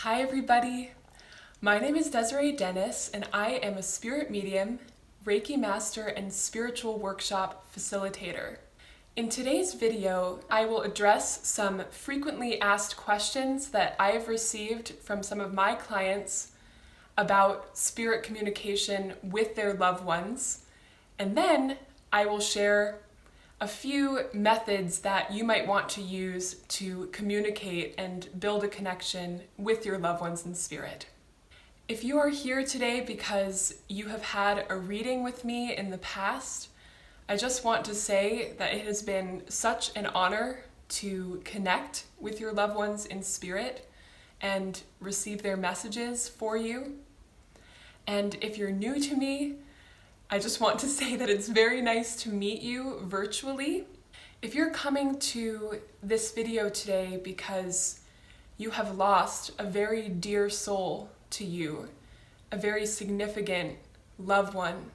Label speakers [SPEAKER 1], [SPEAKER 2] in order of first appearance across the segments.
[SPEAKER 1] Hi everybody, my name is Desiree Dennis and I am a spirit medium, Reiki master, and spiritual workshop facilitator. In today's video, I will address some frequently asked questions that I have received from some of my clients about spirit communication with their loved ones, and then I will share a few methods that you might want to use to communicate and build a connection with your loved ones in spirit. If you are here today because you have had a reading with me in the past, I just want to say that it has been such an honor to connect with your loved ones in spirit and receive their messages for you. And if you're new to me, I just want to say that it's very nice to meet you virtually. If you're coming to this video today because you have lost a very dear soul to you, a very significant loved one,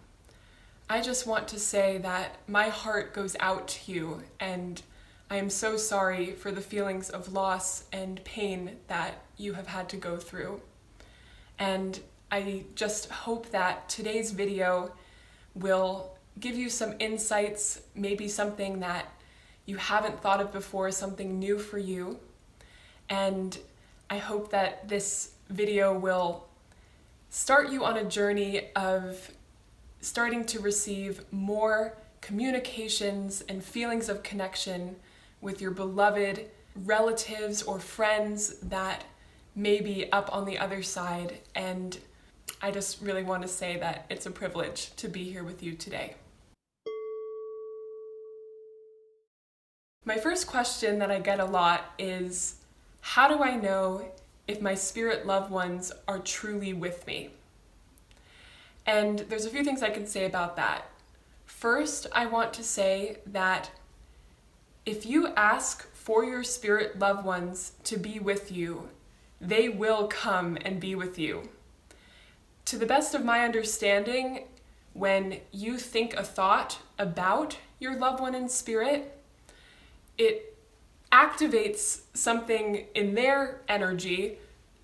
[SPEAKER 1] I just want to say that my heart goes out to you, and I am so sorry for the feelings of loss and pain that you have had to go through. And I just hope that today's video will give you some insights, maybe something that you haven't thought of before, something new for you. And I hope that this video will start you on a journey of starting to receive more communications and feelings of connection with your beloved relatives or friends that may be up on the other side. And I just really want to say that it's a privilege to be here with you today. My first question that I get a lot is, how do I know if my spirit loved ones are truly with me? And there's a few things I can say about that. First, I want to say that if you ask for your spirit loved ones to be with you, they will come and be with you. To the best of my understanding, when you think a thought about your loved one in spirit, it activates something in their energy,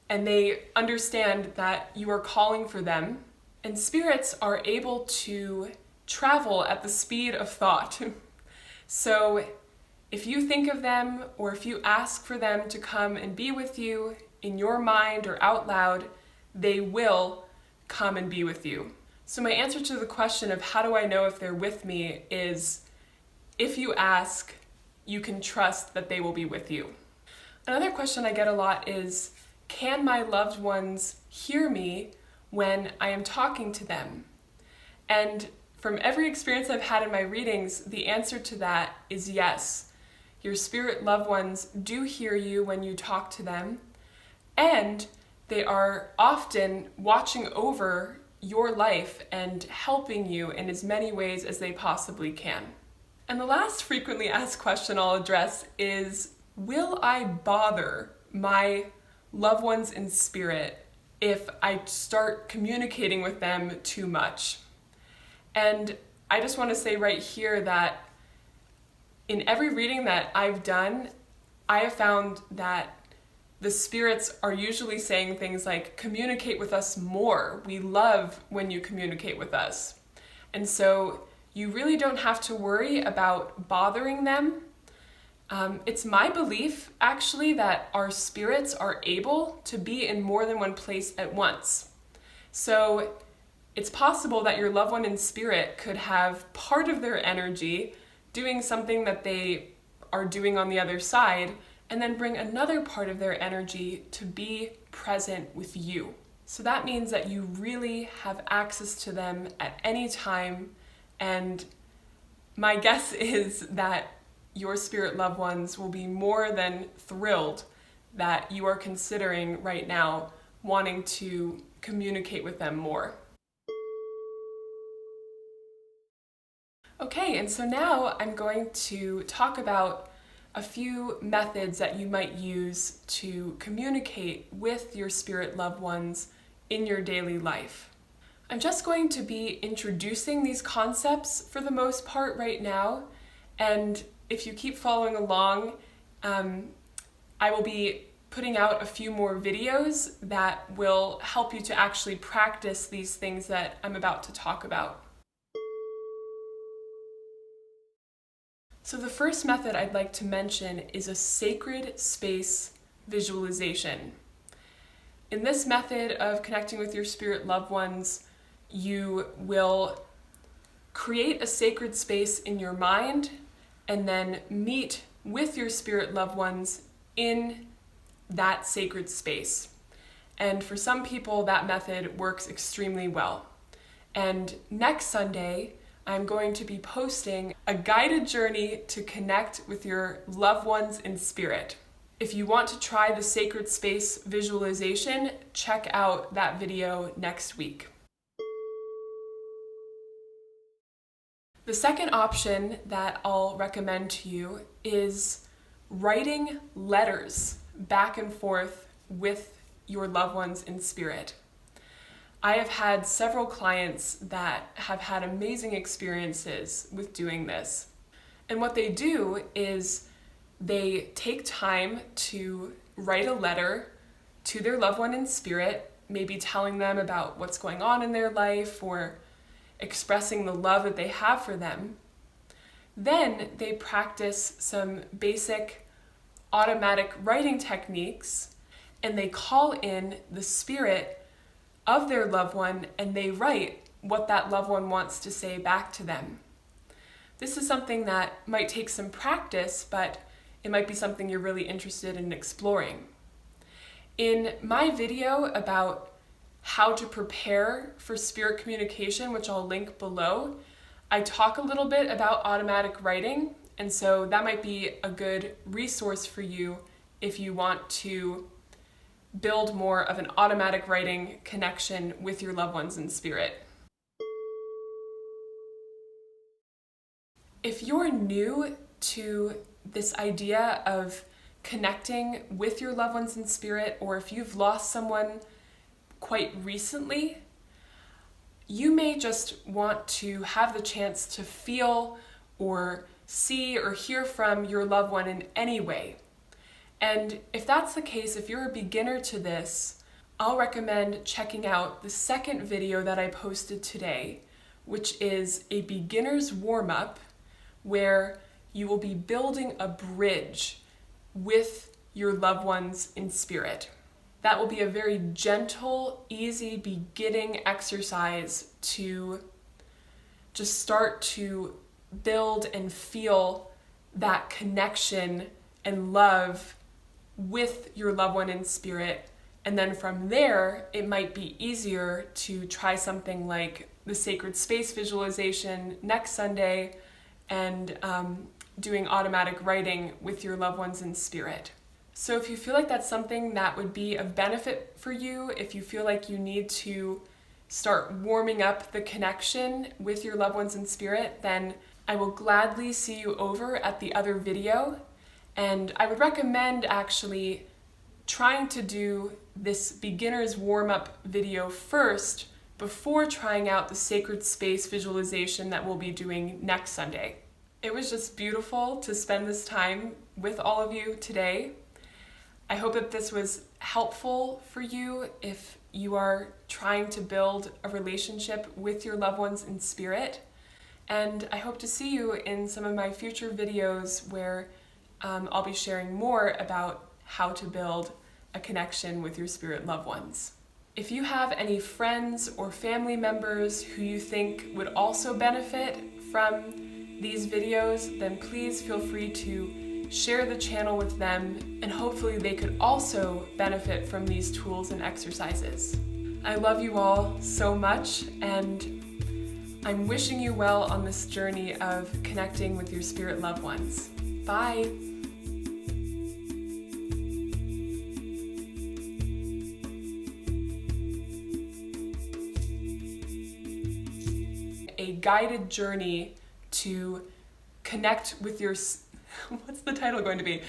[SPEAKER 1] and they understand that you are calling for them. And spirits are able to travel at the speed of thought. So if you think of them, or if you ask for them to come and be with you in your mind or out loud, they will come and be with you. So my answer to the question of how do I know if they're with me is, if you ask, you can trust that they will be with you. Another question I get a lot is, can my loved ones hear me when I am talking to them? And from every experience I've had in my readings, the answer to that is yes. Your spirit loved ones do hear you when you talk to them, and they are often watching over your life and helping you in as many ways as they possibly can. And the last frequently asked question I'll address is, will I bother my loved ones in spirit if I start communicating with them too much? And I just want to say right here that in every reading that I've done, I have found that the spirits are usually saying things like, communicate with us more. We love when you communicate with us. And so you really don't have to worry about bothering them. It's my belief, actually, that our spirits are able to be in more than one place at once. So it's possible that your loved one in spirit could have part of their energy doing something that they are doing on the other side, and then bring another part of their energy to be present with you. So that means that you really have access to them at any time, and my guess is that your spirit loved ones will be more than thrilled that you are considering right now wanting to communicate with them more. Okay, and so now I'm going to talk about a few methods that you might use to communicate with your spirit loved ones in your daily life. I'm just going to be introducing these concepts for the most part right now, and if you keep following along, I will be putting out a few more videos that will help you to actually practice these things that I'm about to talk about. So the first method I'd like to mention is a sacred space visualization. In this method of connecting with your spirit loved ones, you will create a sacred space in your mind and then meet with your spirit loved ones in that sacred space. And for some people, that method works extremely well. And next Sunday, I'm going to be posting a guided journey to connect with your loved ones in spirit. If you want to try the sacred space visualization, check out that video next week. The second option that I'll recommend to you is writing letters back and forth with your loved ones in spirit. I have had several clients that have had amazing experiences with doing this. And what they do is they take time to write a letter to their loved one in spirit, maybe telling them about what's going on in their life or expressing the love that they have for them. Then they practice some basic automatic writing techniques and they call in the spirit of their loved one and they write what that loved one wants to say back to them. This is something that might take some practice, but it might be something you're really interested in exploring. In my video about how to prepare for spirit communication, which I'll link below, I talk a little bit about automatic writing, and so that might be a good resource for you if you want to build more of an automatic writing connection with your loved ones in spirit. If you're new to this idea of connecting with your loved ones in spirit, or if you've lost someone quite recently, you may just want to have the chance to feel or see or hear from your loved one in any way. And if that's the case, if you're a beginner to this, I'll recommend checking out the second video that I posted today, which is a beginner's warm-up where you will be building a bridge with your loved ones in spirit. That will be a very gentle, easy beginning exercise to just start to build and feel that connection and love with your loved one in spirit. And then from there, it might be easier to try something like the sacred space visualization next Sunday and doing automatic writing with your loved ones in spirit. So if you feel like that's something that would be of benefit for you, if you feel like you need to start warming up the connection with your loved ones in spirit, then I will gladly see you over at the other video. And I would recommend actually trying to do this beginner's warm-up video first before trying out the sacred space visualization that we'll be doing next Sunday. It was just beautiful to spend this time with all of you today. I hope that this was helpful for you if you are trying to build a relationship with your loved ones in spirit. And I hope to see you in some of my future videos where I'll be sharing more about how to build a connection with your spirit loved ones. If you have any friends or family members who you think would also benefit from these videos, then please feel free to share the channel with them, and hopefully they could also benefit from these tools and exercises. I love you all so much, and I'm wishing you well on this journey of connecting with your spirit loved ones. Bye! A guided journey to connect with your, what's the title going to be?